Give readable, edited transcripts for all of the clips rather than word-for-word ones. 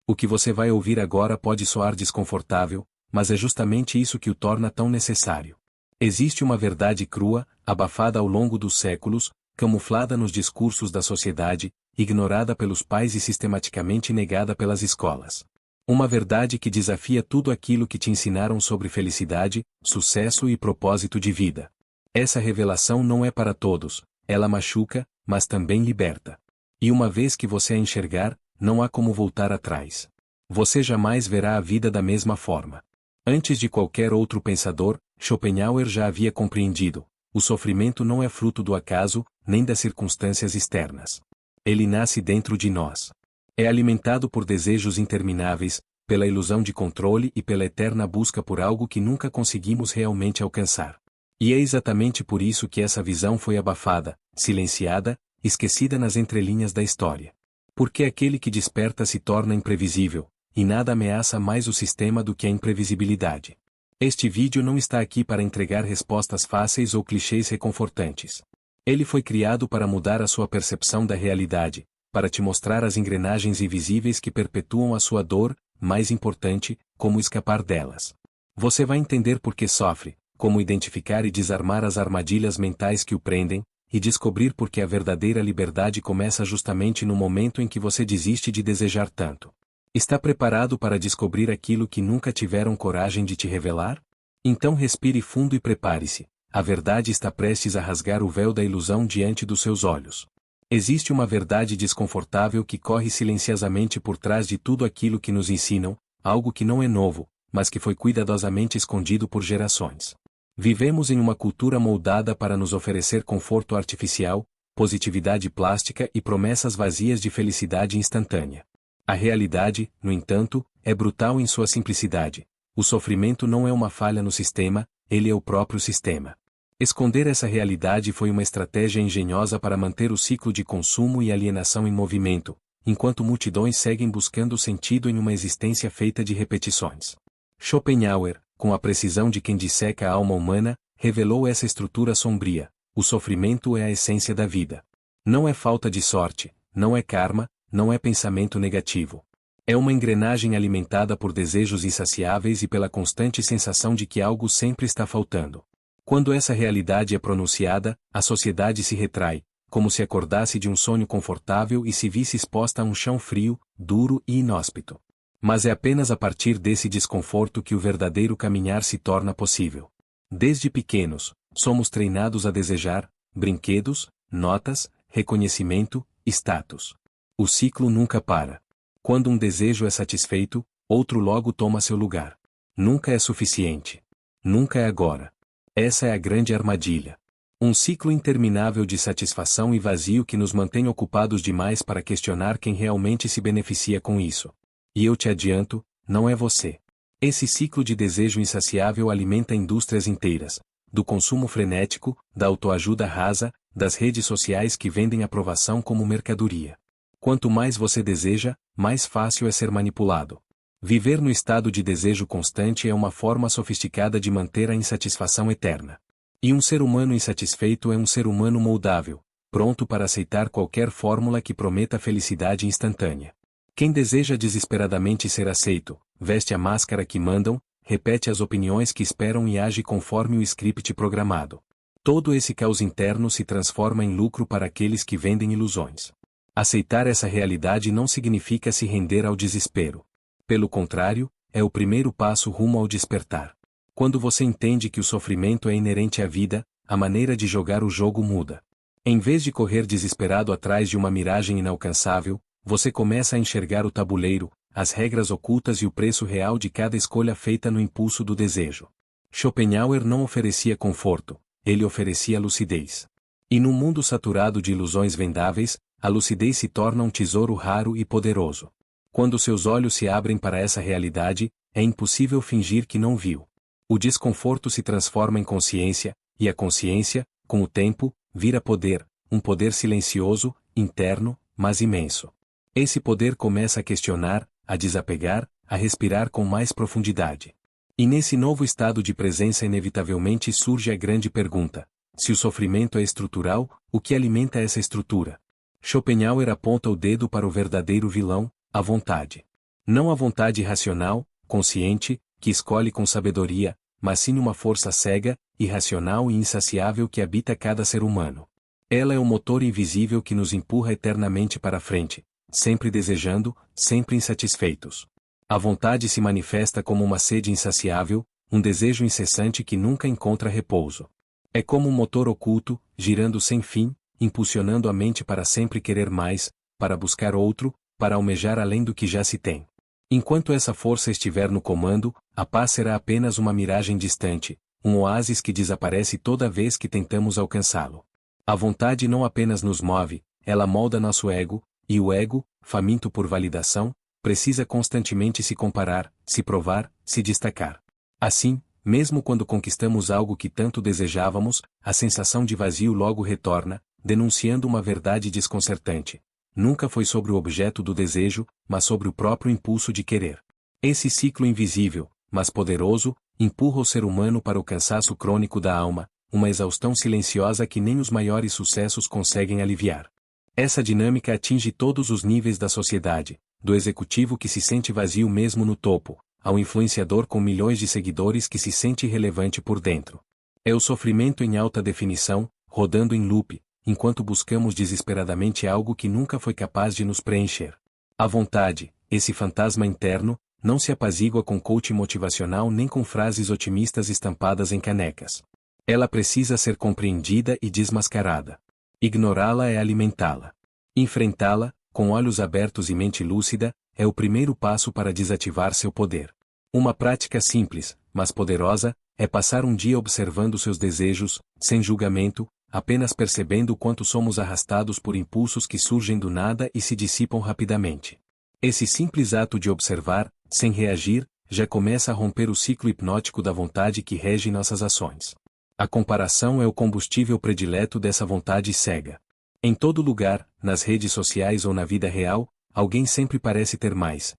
O que você vai ouvir agora pode soar desconfortável, mas é justamente isso que o torna tão necessário. Existe uma verdade crua, abafada ao longo dos séculos, camuflada nos discursos da sociedade, ignorada pelos pais e sistematicamente negada pelas escolas. Uma verdade que desafia tudo aquilo que te ensinaram sobre felicidade, sucesso e propósito de vida. Essa revelação não é para todos, ela machuca, mas também liberta. E uma vez que você a enxergar, não há como voltar atrás. Você jamais verá a vida da mesma forma. Antes de qualquer outro pensador, Schopenhauer já havia compreendido: o sofrimento não é fruto do acaso, nem das circunstâncias externas. Ele nasce dentro de nós. É alimentado por desejos intermináveis, pela ilusão de controle e pela eterna busca por algo que nunca conseguimos realmente alcançar. E é exatamente por isso que essa visão foi abafada, silenciada, esquecida nas entrelinhas da história. Porque aquele que desperta se torna imprevisível, e nada ameaça mais o sistema do que a imprevisibilidade. Este vídeo não está aqui para entregar respostas fáceis ou clichês reconfortantes. Ele foi criado para mudar a sua percepção da realidade, para te mostrar as engrenagens invisíveis que perpetuam a sua dor, mais importante, como escapar delas. Você vai entender por que sofre, como identificar e desarmar as armadilhas mentais que o prendem, e descobrir por que a verdadeira liberdade começa justamente no momento em que você desiste de desejar tanto. Está preparado para descobrir aquilo que nunca tiveram coragem de te revelar? Então respire fundo e prepare-se. A verdade está prestes a rasgar o véu da ilusão diante dos seus olhos. Existe uma verdade desconfortável que corre silenciosamente por trás de tudo aquilo que nos ensinam, algo que não é novo, mas que foi cuidadosamente escondido por gerações. Vivemos em uma cultura moldada para nos oferecer conforto artificial, positividade plástica e promessas vazias de felicidade instantânea. A realidade, no entanto, é brutal em sua simplicidade. O sofrimento não é uma falha no sistema, ele é o próprio sistema. Esconder essa realidade foi uma estratégia engenhosa para manter o ciclo de consumo e alienação em movimento, enquanto multidões seguem buscando sentido em uma existência feita de repetições. Schopenhauer, com a precisão de quem disseca a alma humana, revelou essa estrutura sombria: o sofrimento é a essência da vida. Não é falta de sorte, não é karma, não é pensamento negativo. É uma engrenagem alimentada por desejos insaciáveis e pela constante sensação de que algo sempre está faltando. Quando essa realidade é pronunciada, a sociedade se retrai, como se acordasse de um sonho confortável e se visse exposta a um chão frio, duro e inóspito. Mas é apenas a partir desse desconforto que o verdadeiro caminhar se torna possível. Desde pequenos, somos treinados a desejar brinquedos, notas, reconhecimento, status. O ciclo nunca para. Quando um desejo é satisfeito, outro logo toma seu lugar. Nunca é suficiente. Nunca é agora. Essa é a grande armadilha. Um ciclo interminável de satisfação e vazio que nos mantém ocupados demais para questionar quem realmente se beneficia com isso. E eu te adianto, não é você. Esse ciclo de desejo insaciável alimenta indústrias inteiras, do consumo frenético, da autoajuda rasa, das redes sociais que vendem aprovação como mercadoria. Quanto mais você deseja, mais fácil é ser manipulado. Viver no estado de desejo constante é uma forma sofisticada de manter a insatisfação eterna. E um ser humano insatisfeito é um ser humano moldável, pronto para aceitar qualquer fórmula que prometa felicidade instantânea. Quem deseja desesperadamente ser aceito, veste a máscara que mandam, repete as opiniões que esperam e age conforme o script programado. Todo esse caos interno se transforma em lucro para aqueles que vendem ilusões. Aceitar essa realidade não significa se render ao desespero. Pelo contrário, é o primeiro passo rumo ao despertar. Quando você entende que o sofrimento é inerente à vida, a maneira de jogar o jogo muda. Em vez de correr desesperado atrás de uma miragem inalcançável, você começa a enxergar o tabuleiro, as regras ocultas e o preço real de cada escolha feita no impulso do desejo. Schopenhauer não oferecia conforto, ele oferecia lucidez. E num mundo saturado de ilusões vendáveis, a lucidez se torna um tesouro raro e poderoso. Quando seus olhos se abrem para essa realidade, é impossível fingir que não viu. O desconforto se transforma em consciência, e a consciência, com o tempo, vira poder, um poder silencioso, interno, mas imenso. Esse poder começa a questionar, a desapegar, a respirar com mais profundidade. E nesse novo estado de presença inevitavelmente surge a grande pergunta: se o sofrimento é estrutural, o que alimenta essa estrutura? Schopenhauer aponta o dedo para o verdadeiro vilão, a vontade. Não a vontade racional, consciente, que escolhe com sabedoria, mas sim uma força cega, irracional e insaciável que habita cada ser humano. Ela é o motor invisível que nos empurra eternamente para frente, sempre desejando, sempre insatisfeitos. A vontade se manifesta como uma sede insaciável, um desejo incessante que nunca encontra repouso. É como um motor oculto, girando sem fim, impulsionando a mente para sempre querer mais, para buscar outro, para almejar além do que já se tem. Enquanto essa força estiver no comando, a paz será apenas uma miragem distante, um oásis que desaparece toda vez que tentamos alcançá-lo. A vontade não apenas nos move, ela molda nosso ego, e o ego, faminto por validação, precisa constantemente se comparar, se provar, se destacar. Assim, mesmo quando conquistamos algo que tanto desejávamos, a sensação de vazio logo retorna, denunciando uma verdade desconcertante. Nunca foi sobre o objeto do desejo, mas sobre o próprio impulso de querer. Esse ciclo invisível, mas poderoso, empurra o ser humano para o cansaço crônico da alma, uma exaustão silenciosa que nem os maiores sucessos conseguem aliviar. Essa dinâmica atinge todos os níveis da sociedade, do executivo que se sente vazio mesmo no topo, ao influenciador com milhões de seguidores que se sente irrelevante por dentro. É o sofrimento em alta definição, rodando em loop, enquanto buscamos desesperadamente algo que nunca foi capaz de nos preencher. A vontade, esse fantasma interno, não se apazigua com coaching motivacional nem com frases otimistas estampadas em canecas. Ela precisa ser compreendida e desmascarada. Ignorá-la é alimentá-la. Enfrentá-la, com olhos abertos e mente lúcida, é o primeiro passo para desativar seu poder. Uma prática simples, mas poderosa, é passar um dia observando seus desejos, sem julgamento, apenas percebendo o quanto somos arrastados por impulsos que surgem do nada e se dissipam rapidamente. Esse simples ato de observar, sem reagir, já começa a romper o ciclo hipnótico da vontade que rege nossas ações. A comparação é o combustível predileto dessa vontade cega. Em todo lugar, nas redes sociais ou na vida real, alguém sempre parece ter mais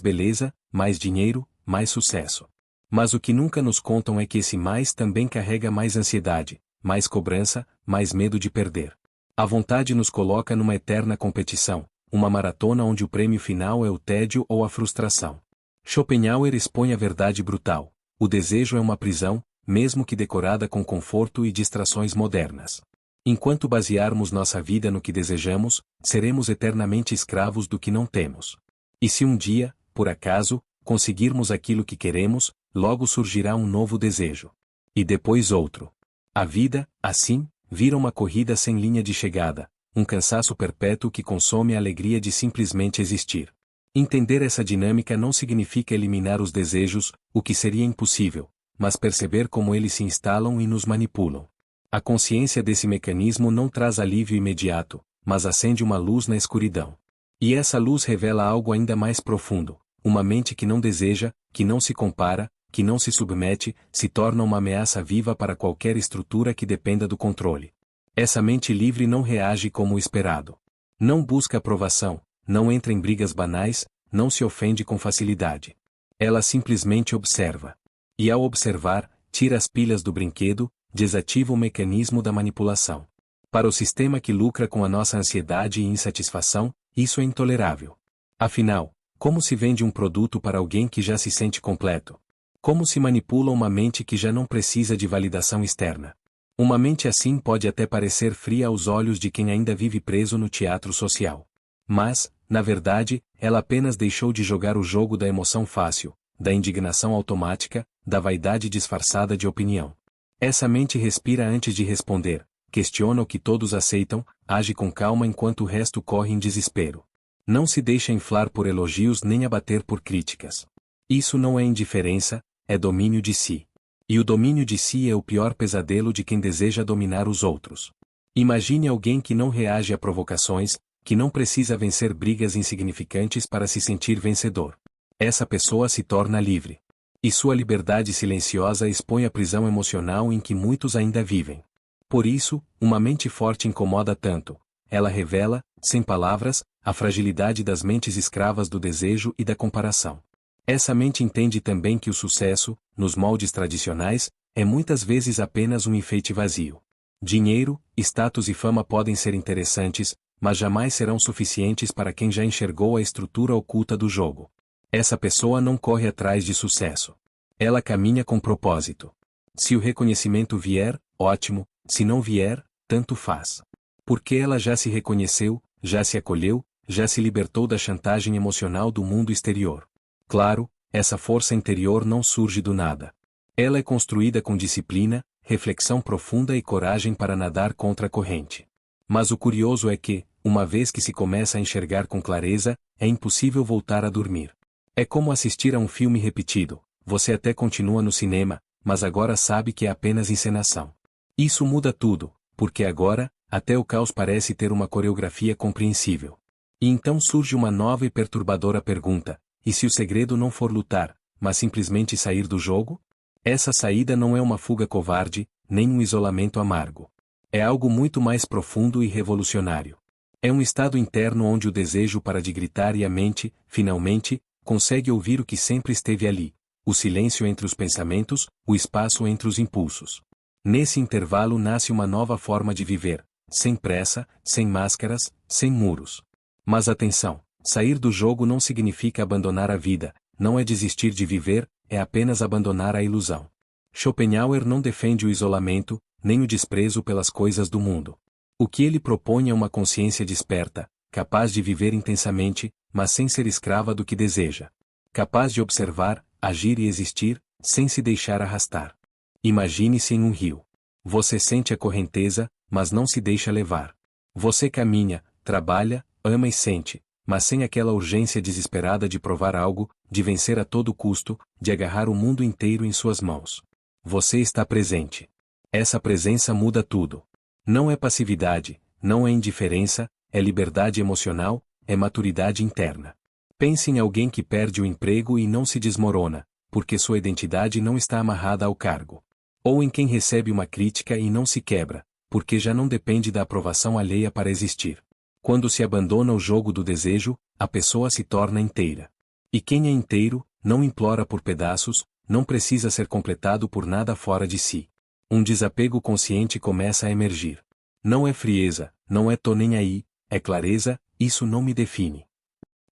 beleza, mais dinheiro, mais sucesso. Mas o que nunca nos contam é que esse mais também carrega mais ansiedade, mais cobrança, mais medo de perder. A vontade nos coloca numa eterna competição, uma maratona onde o prêmio final é o tédio ou a frustração. Schopenhauer expõe a verdade brutal: o desejo é uma prisão, mesmo que decorada com conforto e distrações modernas. Enquanto basearmos nossa vida no que desejamos, seremos eternamente escravos do que não temos. E se um dia, por acaso, conseguirmos aquilo que queremos, logo surgirá um novo desejo. E depois outro. A vida, assim, vira uma corrida sem linha de chegada, um cansaço perpétuo que consome a alegria de simplesmente existir. Entender essa dinâmica não significa eliminar os desejos, o que seria impossível, mas perceber como eles se instalam e nos manipulam. A consciência desse mecanismo não traz alívio imediato, mas acende uma luz na escuridão. E essa luz revela algo ainda mais profundo: uma mente que não deseja, que não se compara, que não se submete, se torna uma ameaça viva para qualquer estrutura que dependa do controle. Essa mente livre não reage como o esperado. Não busca aprovação, não entra em brigas banais, não se ofende com facilidade. Ela simplesmente observa. E ao observar, tira as pilhas do brinquedo, desativa o mecanismo da manipulação. Para o sistema que lucra com a nossa ansiedade e insatisfação, isso é intolerável. Afinal, como se vende um produto para alguém que já se sente completo? Como se manipula uma mente que já não precisa de validação externa? Uma mente assim pode até parecer fria aos olhos de quem ainda vive preso no teatro social. Mas, na verdade, ela apenas deixou de jogar o jogo da emoção fácil, da indignação automática, da vaidade disfarçada de opinião. Essa mente respira antes de responder, questiona o que todos aceitam, age com calma enquanto o resto corre em desespero. Não se deixa inflar por elogios nem abater por críticas. Isso não é indiferença, é domínio de si. E o domínio de si é o pior pesadelo de quem deseja dominar os outros. Imagine alguém que não reage a provocações, que não precisa vencer brigas insignificantes para se sentir vencedor. Essa pessoa se torna livre. E sua liberdade silenciosa expõe a prisão emocional em que muitos ainda vivem. Por isso, uma mente forte incomoda tanto. Ela revela, sem palavras, a fragilidade das mentes escravas do desejo e da comparação. Essa mente entende também que o sucesso, nos moldes tradicionais, é muitas vezes apenas um enfeite vazio. Dinheiro, status e fama podem ser interessantes, mas jamais serão suficientes para quem já enxergou a estrutura oculta do jogo. Essa pessoa não corre atrás de sucesso. Ela caminha com propósito. Se o reconhecimento vier, ótimo, se não vier, tanto faz. Porque ela já se reconheceu, já se acolheu, já se libertou da chantagem emocional do mundo exterior. Claro, essa força interior não surge do nada. Ela é construída com disciplina, reflexão profunda e coragem para nadar contra a corrente. Mas o curioso é que, uma vez que se começa a enxergar com clareza, é impossível voltar a dormir. É como assistir a um filme repetido, você até continua no cinema, mas agora sabe que é apenas encenação. Isso muda tudo, porque agora, até o caos parece ter uma coreografia compreensível. E então surge uma nova e perturbadora pergunta: e se o segredo não for lutar, mas simplesmente sair do jogo? Essa saída não é uma fuga covarde, nem um isolamento amargo. É algo muito mais profundo e revolucionário. É um estado interno onde o desejo para de gritar e a mente, finalmente, consegue ouvir o que sempre esteve ali: o silêncio entre os pensamentos, o espaço entre os impulsos. Nesse intervalo nasce uma nova forma de viver, sem pressa, sem máscaras, sem muros. Mas atenção, sair do jogo não significa abandonar a vida, não é desistir de viver, é apenas abandonar a ilusão. Schopenhauer não defende o isolamento, nem o desprezo pelas coisas do mundo. O que ele propõe é uma consciência desperta, capaz de viver intensamente, mas sem ser escrava do que deseja. Capaz de observar, agir e existir, sem se deixar arrastar. Imagine-se em um rio. Você sente a correnteza, mas não se deixa levar. Você caminha, trabalha, ama e sente, mas sem aquela urgência desesperada de provar algo, de vencer a todo custo, de agarrar o mundo inteiro em suas mãos. Você está presente. Essa presença muda tudo. Não é passividade, não é indiferença, é liberdade emocional, é maturidade interna. Pense em alguém que perde o emprego e não se desmorona, porque sua identidade não está amarrada ao cargo. Ou em quem recebe uma crítica e não se quebra, porque já não depende da aprovação alheia para existir. Quando se abandona o jogo do desejo, a pessoa se torna inteira. E quem é inteiro, não implora por pedaços, não precisa ser completado por nada fora de si. Um desapego consciente começa a emergir. Não é frieza, não é tô nem aí, é clareza, isso não me define.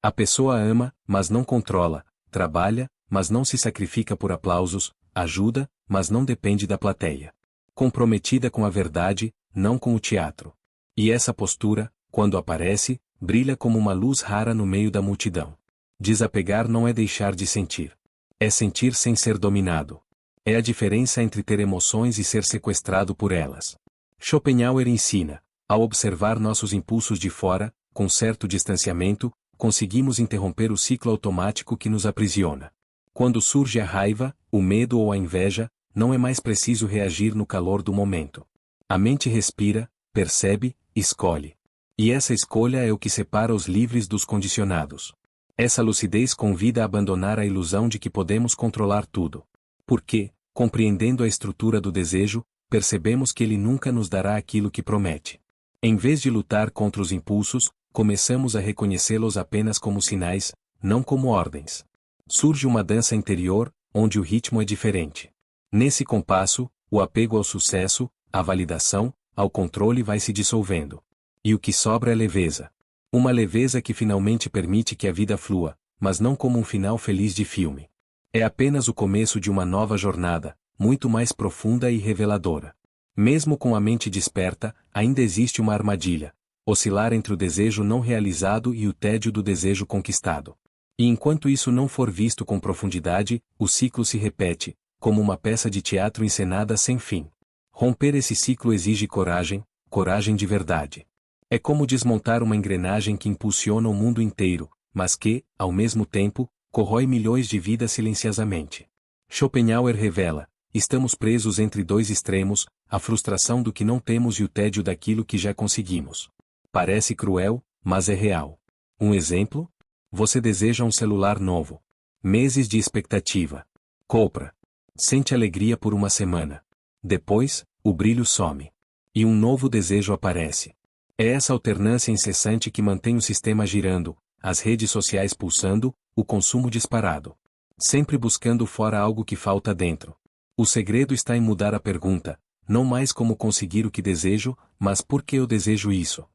A pessoa ama, mas não controla, trabalha, mas não se sacrifica por aplausos, ajuda, mas não depende da plateia. Comprometida com a verdade, não com o teatro. E essa postura, quando aparece, brilha como uma luz rara no meio da multidão. Desapegar não é deixar de sentir. É sentir sem ser dominado. É a diferença entre ter emoções e ser sequestrado por elas. Schopenhauer ensina: ao observar nossos impulsos de fora, com certo distanciamento, conseguimos interromper o ciclo automático que nos aprisiona. Quando surge a raiva, o medo ou a inveja, não é mais preciso reagir no calor do momento. A mente respira, percebe, escolhe. E essa escolha é o que separa os livres dos condicionados. Essa lucidez convida a abandonar a ilusão de que podemos controlar tudo. Porque, compreendendo a estrutura do desejo, percebemos que ele nunca nos dará aquilo que promete. Em vez de lutar contra os impulsos, começamos a reconhecê-los apenas como sinais, não como ordens. Surge uma dança interior, onde o ritmo é diferente. Nesse compasso, o apego ao sucesso, à validação, ao controle vai se dissolvendo. E o que sobra é leveza. Uma leveza que finalmente permite que a vida flua, mas não como um final feliz de filme. É apenas o começo de uma nova jornada, muito mais profunda e reveladora. Mesmo com a mente desperta, ainda existe uma armadilha: oscilar entre o desejo não realizado e o tédio do desejo conquistado. E enquanto isso não for visto com profundidade, o ciclo se repete, como uma peça de teatro encenada sem fim. Romper esse ciclo exige coragem, coragem de verdade. É como desmontar uma engrenagem que impulsiona o mundo inteiro, mas que, ao mesmo tempo, corrói milhões de vidas silenciosamente. Schopenhauer revela: estamos presos entre dois extremos, a frustração do que não temos e o tédio daquilo que já conseguimos. Parece cruel, mas é real. Um exemplo? Você deseja um celular novo. Meses de expectativa. Compra. Sente alegria por uma semana. Depois, o brilho some. E um novo desejo aparece. É essa alternância incessante que mantém o sistema girando, as redes sociais pulsando, o consumo disparado. Sempre buscando fora algo que falta dentro. O segredo está em mudar a pergunta, não mais como conseguir o que desejo, mas por que eu desejo isso?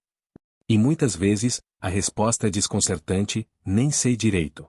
E muitas vezes, a resposta é desconcertante: nem sei direito.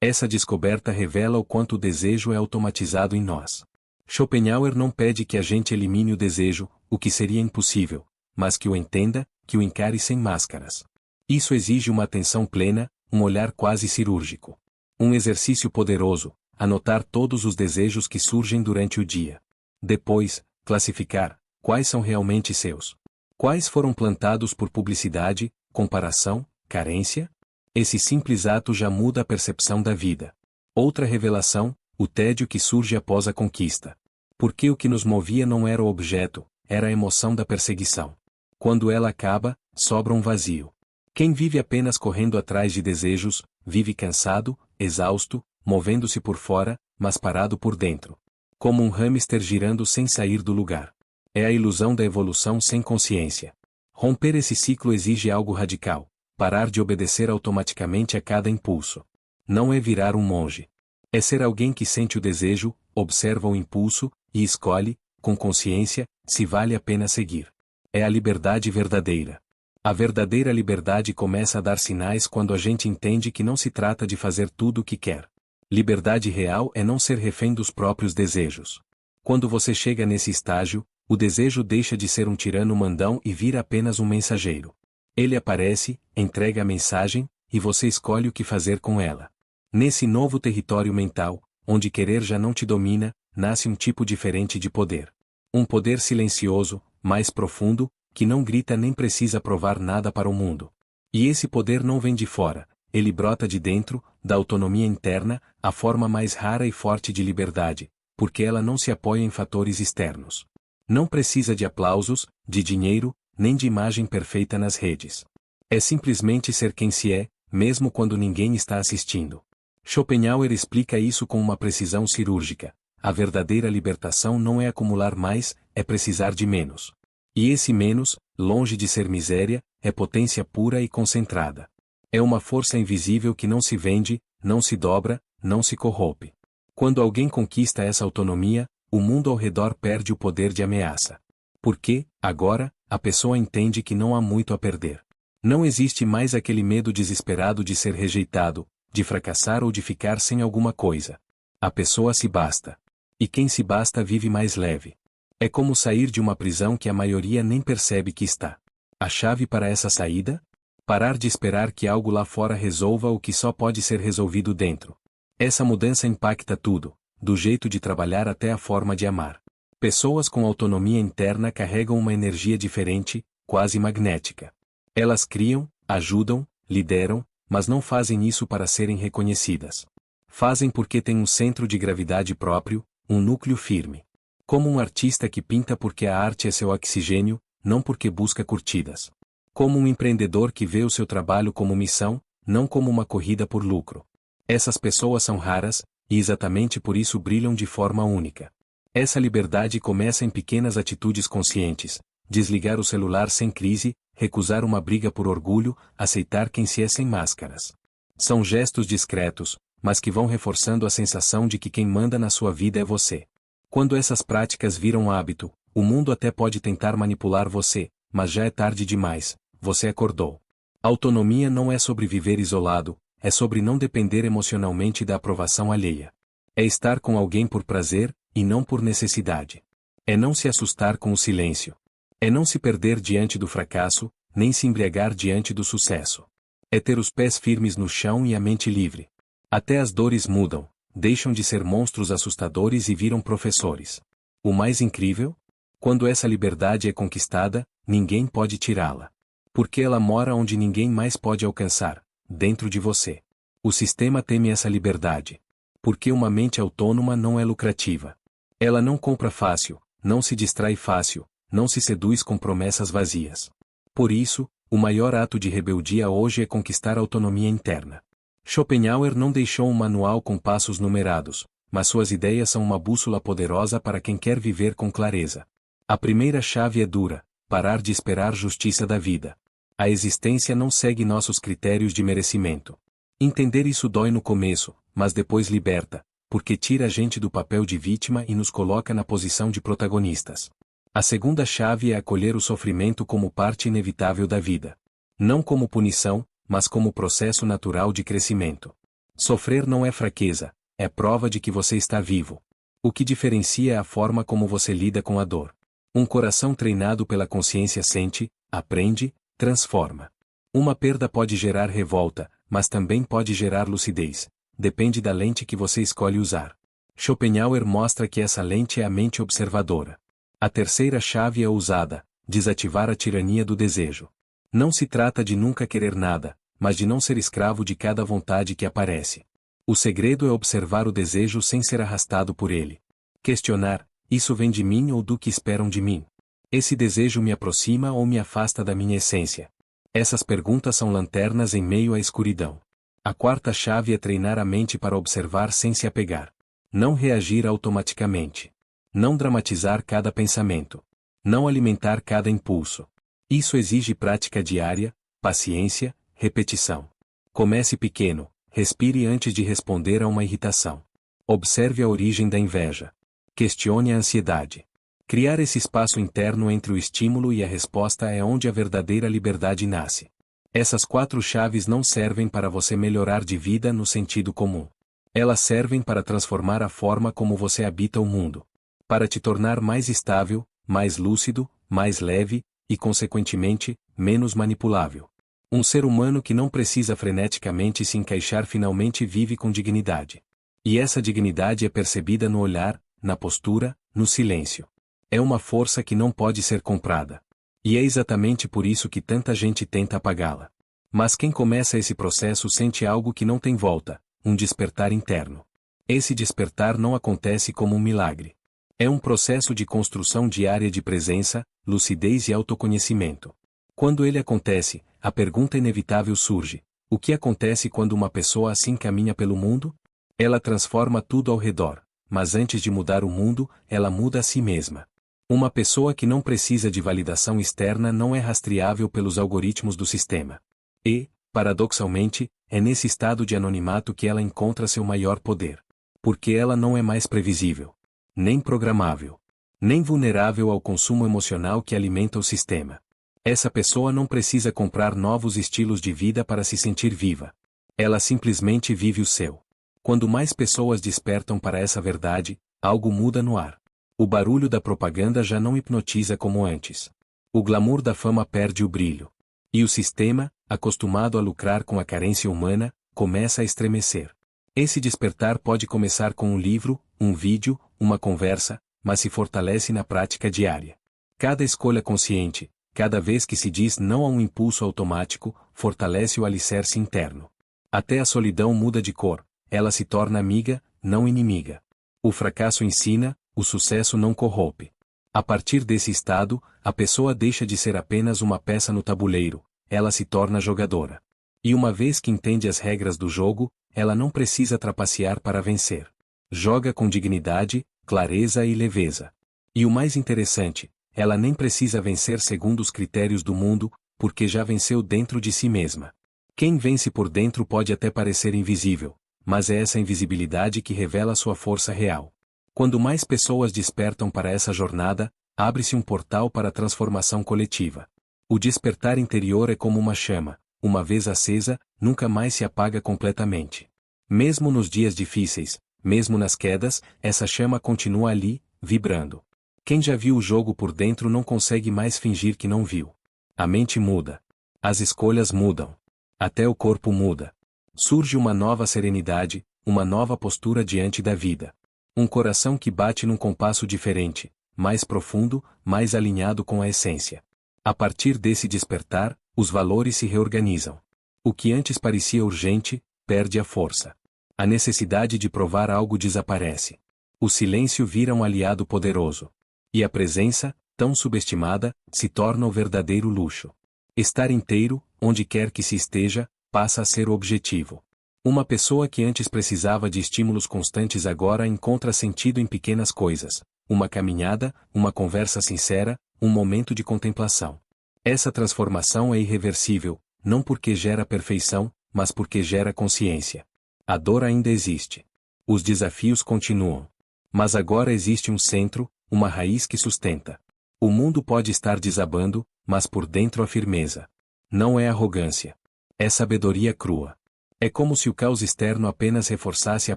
Essa descoberta revela o quanto o desejo é automatizado em nós. Schopenhauer não pede que a gente elimine o desejo, o que seria impossível, mas que o entenda, que o encare sem máscaras. Isso exige uma atenção plena, um olhar quase cirúrgico. Um exercício poderoso, anotar todos os desejos que surgem durante o dia. Depois, classificar quais são realmente seus. Quais foram plantados por publicidade, comparação, carência? Esse simples ato já muda a percepção da vida. Outra revelação, o tédio que surge após a conquista. Porque o que nos movia não era o objeto, era a emoção da perseguição. Quando ela acaba, sobra um vazio. Quem vive apenas correndo atrás de desejos, vive cansado, exausto, movendo-se por fora, mas parado por dentro. Como um hamster girando sem sair do lugar. É a ilusão da evolução sem consciência. Romper esse ciclo exige algo radical. Parar de obedecer automaticamente a cada impulso. Não é virar um monge. É ser alguém que sente o desejo, observa o impulso, e escolhe, com consciência, se vale a pena seguir. É a liberdade verdadeira. A verdadeira liberdade começa a dar sinais quando a gente entende que não se trata de fazer tudo o que quer. Liberdade real é não ser refém dos próprios desejos. Quando você chega nesse estágio, o desejo deixa de ser um tirano mandão e vira apenas um mensageiro. Ele aparece, entrega a mensagem, e você escolhe o que fazer com ela. Nesse novo território mental, onde querer já não te domina, nasce um tipo diferente de poder. Um poder silencioso, mais profundo, que não grita nem precisa provar nada para o mundo. E esse poder não vem de fora, ele brota de dentro, da autonomia interna, a forma mais rara e forte de liberdade, porque ela não se apoia em fatores externos. Não precisa de aplausos, de dinheiro, nem de imagem perfeita nas redes. É simplesmente ser quem se é, mesmo quando ninguém está assistindo. Schopenhauer explica isso com uma precisão cirúrgica. A verdadeira libertação não é acumular mais, é precisar de menos. E esse menos, longe de ser miséria, é potência pura e concentrada. É uma força invisível que não se vende, não se dobra, não se corrompe. Quando alguém conquista essa autonomia, o mundo ao redor perde o poder de ameaça. Porque, agora, a pessoa entende que não há muito a perder. Não existe mais aquele medo desesperado de ser rejeitado, de fracassar ou de ficar sem alguma coisa. A pessoa se basta. E quem se basta vive mais leve. É como sair de uma prisão que a maioria nem percebe que está. A chave para essa saída? Parar de esperar que algo lá fora resolva o que só pode ser resolvido dentro. Essa mudança impacta tudo, do jeito de trabalhar até a forma de amar. Pessoas com autonomia interna carregam uma energia diferente, quase magnética. Elas criam, ajudam, lideram, mas não fazem isso para serem reconhecidas. Fazem porque têm um centro de gravidade próprio, um núcleo firme. Como um artista que pinta porque a arte é seu oxigênio, não porque busca curtidas. Como um empreendedor que vê o seu trabalho como missão, não como uma corrida por lucro. Essas pessoas são raras, e exatamente por isso brilham de forma única. Essa liberdade começa em pequenas atitudes conscientes: desligar o celular sem crise, recusar uma briga por orgulho, aceitar quem se é sem máscaras. São gestos discretos, mas que vão reforçando a sensação de que quem manda na sua vida é você. Quando essas práticas viram hábito, o mundo até pode tentar manipular você, mas já é tarde demais, você acordou. Autonomia não é sobre viver isolado, é sobre não depender emocionalmente da aprovação alheia. É estar com alguém por prazer, e não por necessidade. É não se assustar com o silêncio. É não se perder diante do fracasso, nem se embriagar diante do sucesso. É ter os pés firmes no chão e a mente livre. Até as dores mudam, deixam de ser monstros assustadores e viram professores. O mais incrível? Quando essa liberdade é conquistada, ninguém pode tirá-la. Porque ela mora onde ninguém mais pode alcançar, dentro de você. O sistema teme essa liberdade. Porque uma mente autônoma não é lucrativa. Ela não compra fácil, não se distrai fácil, não se seduz com promessas vazias. Por isso, o maior ato de rebeldia hoje é conquistar a autonomia interna. Schopenhauer não deixou um manual com passos numerados, mas suas ideias são uma bússola poderosa para quem quer viver com clareza. A primeira chave é dura: parar de esperar justiça da vida. A existência não segue nossos critérios de merecimento. Entender isso dói no começo, mas depois liberta, porque tira a gente do papel de vítima e nos coloca na posição de protagonistas. A segunda chave é acolher o sofrimento como parte inevitável da vida. Não como punição, mas como processo natural de crescimento. Sofrer não é fraqueza, é prova de que você está vivo. O que diferencia é a forma como você lida com a dor. Um coração treinado pela consciência sente, aprende, transforma. Uma perda pode gerar revolta, mas também pode gerar lucidez. Depende da lente que você escolhe usar. Schopenhauer mostra que essa lente é a mente observadora. A terceira chave é ousada: desativar a tirania do desejo. Não se trata de nunca querer nada, mas de não ser escravo de cada vontade que aparece. O segredo é observar o desejo sem ser arrastado por ele. Questionar: isso vem de mim ou do que esperam de mim? Esse desejo me aproxima ou me afasta da minha essência? Essas perguntas são lanternas em meio à escuridão. A quarta chave é treinar a mente para observar sem se apegar. Não reagir automaticamente. Não dramatizar cada pensamento. Não alimentar cada impulso. Isso exige prática diária, paciência, repetição. Comece pequeno, respire antes de responder a uma irritação. Observe a origem da inveja. Questione a ansiedade. Criar esse espaço interno entre o estímulo e a resposta é onde a verdadeira liberdade nasce. Essas 4 chaves não servem para você melhorar de vida no sentido comum. Elas servem para transformar a forma como você habita o mundo. Para te tornar mais estável, mais lúcido, mais leve, e consequentemente, menos manipulável. Um ser humano que não precisa freneticamente se encaixar finalmente vive com dignidade. E essa dignidade é percebida no olhar, na postura, no silêncio. É uma força que não pode ser comprada. E é exatamente por isso que tanta gente tenta apagá-la. Mas quem começa esse processo sente algo que não tem volta, um despertar interno. Esse despertar não acontece como um milagre. É um processo de construção diária de presença, lucidez e autoconhecimento. Quando ele acontece, a pergunta inevitável surge: o que acontece quando uma pessoa assim caminha pelo mundo? Ela transforma tudo ao redor, mas antes de mudar o mundo, ela muda a si mesma. Uma pessoa que não precisa de validação externa não é rastreável pelos algoritmos do sistema. E, paradoxalmente, é nesse estado de anonimato que ela encontra seu maior poder. Porque ela não é mais previsível, nem programável, nem vulnerável ao consumo emocional que alimenta o sistema. Essa pessoa não precisa comprar novos estilos de vida para se sentir viva. Ela simplesmente vive o seu. Quando mais pessoas despertam para essa verdade, algo muda no ar. O barulho da propaganda já não hipnotiza como antes. O glamour da fama perde o brilho. E o sistema, acostumado a lucrar com a carência humana, começa a estremecer. Esse despertar pode começar com um livro, um vídeo, uma conversa, mas se fortalece na prática diária. Cada escolha consciente, cada vez que se diz não a um impulso automático, fortalece o alicerce interno. Até a solidão muda de cor, ela se torna amiga, não inimiga. O fracasso ensina, o sucesso não corrompe. A partir desse estado, a pessoa deixa de ser apenas uma peça no tabuleiro, ela se torna jogadora. E uma vez que entende as regras do jogo, ela não precisa trapacear para vencer. Joga com dignidade, clareza e leveza. E o mais interessante, ela nem precisa vencer segundo os critérios do mundo, porque já venceu dentro de si mesma. Quem vence por dentro pode até parecer invisível, mas é essa invisibilidade que revela sua força real. Quando mais pessoas despertam para essa jornada, abre-se um portal para a transformação coletiva. O despertar interior é como uma chama, uma vez acesa, nunca mais se apaga completamente. Mesmo nos dias difíceis, mesmo nas quedas, essa chama continua ali, vibrando. Quem já viu o jogo por dentro não consegue mais fingir que não viu. A mente muda. As escolhas mudam. Até o corpo muda. Surge uma nova serenidade, uma nova postura diante da vida. Um coração que bate num compasso diferente, mais profundo, mais alinhado com a essência. A partir desse despertar, os valores se reorganizam. O que antes parecia urgente, perde a força. A necessidade de provar algo desaparece. O silêncio vira um aliado poderoso. E a presença, tão subestimada, se torna o verdadeiro luxo. Estar inteiro, onde quer que se esteja, passa a ser o objetivo. Uma pessoa que antes precisava de estímulos constantes agora encontra sentido em pequenas coisas. Uma caminhada, uma conversa sincera, um momento de contemplação. Essa transformação é irreversível, não porque gera perfeição, mas porque gera consciência. A dor ainda existe. Os desafios continuam. Mas agora existe um centro, uma raiz que sustenta. O mundo pode estar desabando, mas por dentro há firmeza. Não é arrogância. É sabedoria crua. É como se o caos externo apenas reforçasse a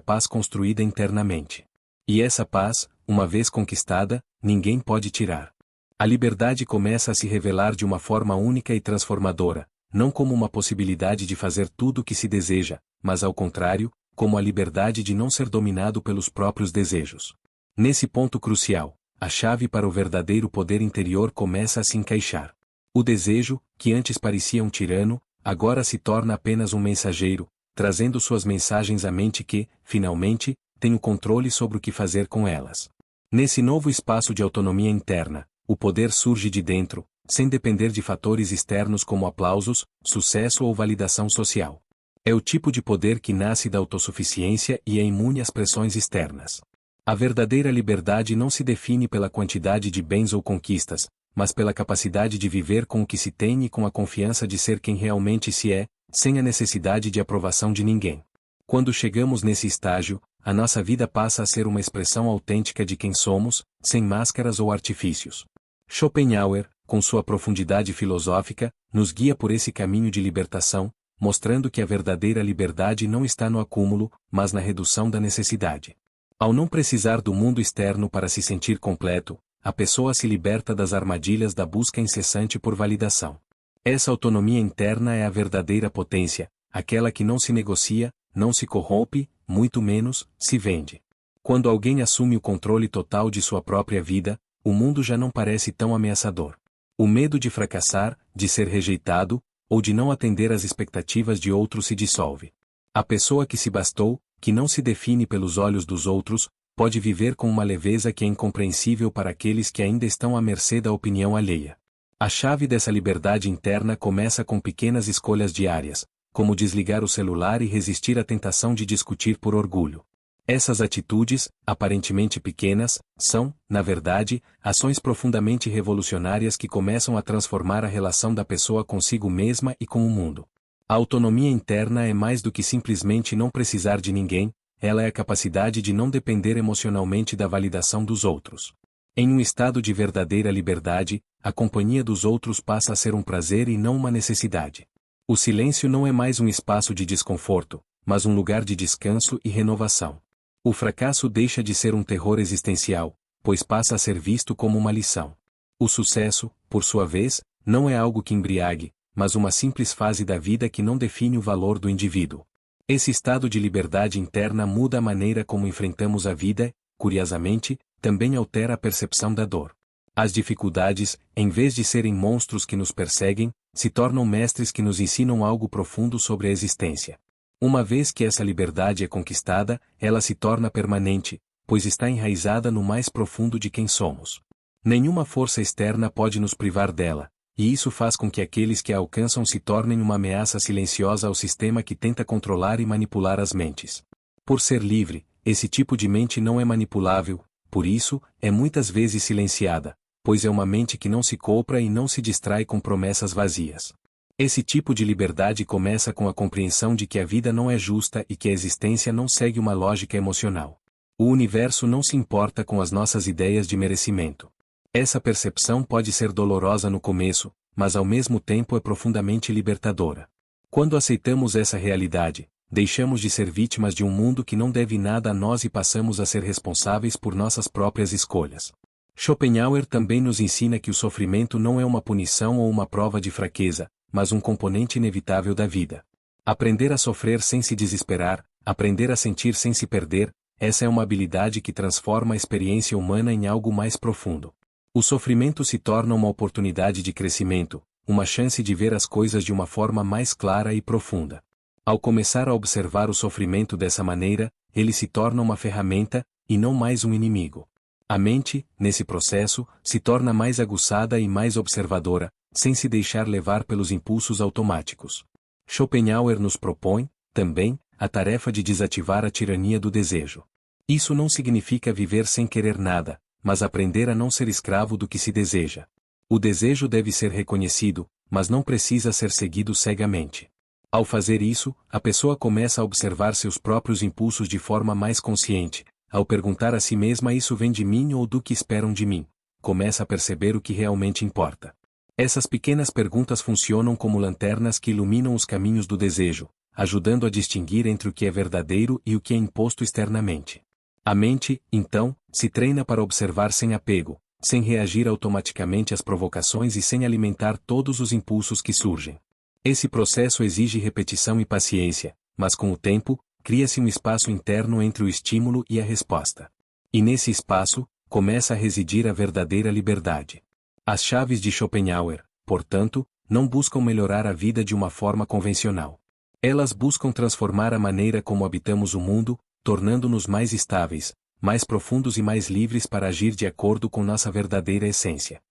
paz construída internamente. E essa paz, uma vez conquistada, ninguém pode tirar. A liberdade começa a se revelar de uma forma única e transformadora, não como uma possibilidade de fazer tudo o que se deseja, mas ao contrário, como a liberdade de não ser dominado pelos próprios desejos. Nesse ponto crucial, a chave para o verdadeiro poder interior começa a se encaixar. O desejo, que antes parecia um tirano, agora se torna apenas um mensageiro, trazendo suas mensagens à mente que, finalmente, tem o controle sobre o que fazer com elas. Nesse novo espaço de autonomia interna, o poder surge de dentro, sem depender de fatores externos como aplausos, sucesso ou validação social. É o tipo de poder que nasce da autossuficiência e é imune às pressões externas. A verdadeira liberdade não se define pela quantidade de bens ou conquistas, mas pela capacidade de viver com o que se tem e com a confiança de ser quem realmente se é, sem a necessidade de aprovação de ninguém. Quando chegamos nesse estágio, a nossa vida passa a ser uma expressão autêntica de quem somos, sem máscaras ou artifícios. Schopenhauer, com sua profundidade filosófica, nos guia por esse caminho de libertação, mostrando que a verdadeira liberdade não está no acúmulo, mas na redução da necessidade. Ao não precisar do mundo externo para se sentir completo, a pessoa se liberta das armadilhas da busca incessante por validação. Essa autonomia interna é a verdadeira potência, aquela que não se negocia, não se corrompe, muito menos, se vende. Quando alguém assume o controle total de sua própria vida, o mundo já não parece tão ameaçador. O medo de fracassar, de ser rejeitado, ou de não atender às expectativas de outros se dissolve. A pessoa que se bastou, que não se define pelos olhos dos outros, pode viver com uma leveza que é incompreensível para aqueles que ainda estão à mercê da opinião alheia. A chave dessa liberdade interna começa com pequenas escolhas diárias, como desligar o celular e resistir à tentação de discutir por orgulho. Essas atitudes, aparentemente pequenas, são, na verdade, ações profundamente revolucionárias que começam a transformar a relação da pessoa consigo mesma e com o mundo. A autonomia interna é mais do que simplesmente não precisar de ninguém, ela é a capacidade de não depender emocionalmente da validação dos outros. Em um estado de verdadeira liberdade, a companhia dos outros passa a ser um prazer e não uma necessidade. O silêncio não é mais um espaço de desconforto, mas um lugar de descanso e renovação. O fracasso deixa de ser um terror existencial, pois passa a ser visto como uma lição. O sucesso, por sua vez, não é algo que embriague, mas uma simples fase da vida que não define o valor do indivíduo. Esse estado de liberdade interna muda a maneira como enfrentamos a vida, curiosamente, também altera a percepção da dor. As dificuldades, em vez de serem monstros que nos perseguem, se tornam mestres que nos ensinam algo profundo sobre a existência. Uma vez que essa liberdade é conquistada, ela se torna permanente, pois está enraizada no mais profundo de quem somos. Nenhuma força externa pode nos privar dela, e isso faz com que aqueles que a alcançam se tornem uma ameaça silenciosa ao sistema que tenta controlar e manipular as mentes. Por ser livre, esse tipo de mente não é manipulável, por isso, é muitas vezes silenciada, pois é uma mente que não se compra e não se distrai com promessas vazias. Esse tipo de liberdade começa com a compreensão de que a vida não é justa e que a existência não segue uma lógica emocional. O universo não se importa com as nossas ideias de merecimento. Essa percepção pode ser dolorosa no começo, mas ao mesmo tempo é profundamente libertadora. Quando aceitamos essa realidade, deixamos de ser vítimas de um mundo que não deve nada a nós e passamos a ser responsáveis por nossas próprias escolhas. Schopenhauer também nos ensina que o sofrimento não é uma punição ou uma prova de fraqueza, mas um componente inevitável da vida. Aprender a sofrer sem se desesperar, aprender a sentir sem se perder, essa é uma habilidade que transforma a experiência humana em algo mais profundo. O sofrimento se torna uma oportunidade de crescimento, uma chance de ver as coisas de uma forma mais clara e profunda. Ao começar a observar o sofrimento dessa maneira, ele se torna uma ferramenta, e não mais um inimigo. A mente, nesse processo, se torna mais aguçada e mais observadora, sem se deixar levar pelos impulsos automáticos. Schopenhauer nos propõe, também, a tarefa de desativar a tirania do desejo. Isso não significa viver sem querer nada, mas aprender a não ser escravo do que se deseja. O desejo deve ser reconhecido, mas não precisa ser seguido cegamente. Ao fazer isso, a pessoa começa a observar seus próprios impulsos de forma mais consciente. Ao perguntar a si mesma isso vem de mim ou do que esperam de mim, começa a perceber o que realmente importa. Essas pequenas perguntas funcionam como lanternas que iluminam os caminhos do desejo, ajudando a distinguir entre o que é verdadeiro e o que é imposto externamente. A mente, então, se treina para observar sem apego, sem reagir automaticamente às provocações e sem alimentar todos os impulsos que surgem. Esse processo exige repetição e paciência, mas com o tempo, cria-se um espaço interno entre o estímulo e a resposta. E nesse espaço, começa a residir a verdadeira liberdade. As chaves de Schopenhauer, portanto, não buscam melhorar a vida de uma forma convencional. Elas buscam transformar a maneira como habitamos o mundo, tornando-nos mais estáveis, mais profundos e mais livres para agir de acordo com nossa verdadeira essência.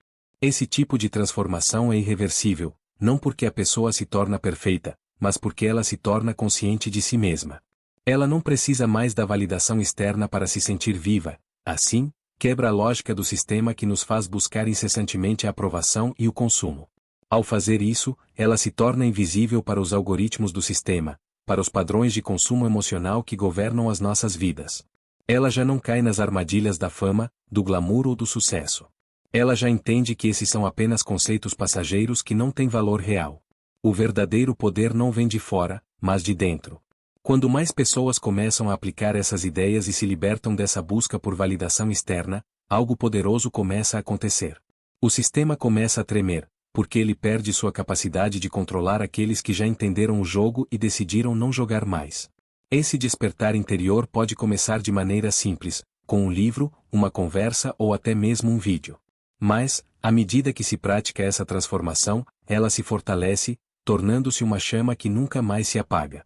Esse tipo de transformação é irreversível, não porque a pessoa se torna perfeita, mas porque ela se torna consciente de si mesma. Ela não precisa mais da validação externa para se sentir viva, assim, quebra a lógica do sistema que nos faz buscar incessantemente a aprovação e o consumo. Ao fazer isso, ela se torna invisível para os algoritmos do sistema, para os padrões de consumo emocional que governam as nossas vidas. Ela já não cai nas armadilhas da fama, do glamour ou do sucesso. Ela já entende que esses são apenas conceitos passageiros que não têm valor real. O verdadeiro poder não vem de fora, mas de dentro. Quando mais pessoas começam a aplicar essas ideias e se libertam dessa busca por validação externa, algo poderoso começa a acontecer. O sistema começa a tremer, porque ele perde sua capacidade de controlar aqueles que já entenderam o jogo e decidiram não jogar mais. Esse despertar interior pode começar de maneira simples, com um livro, uma conversa ou até mesmo um vídeo. Mas, à medida que se pratica essa transformação, ela se fortalece, tornando-se uma chama que nunca mais se apaga.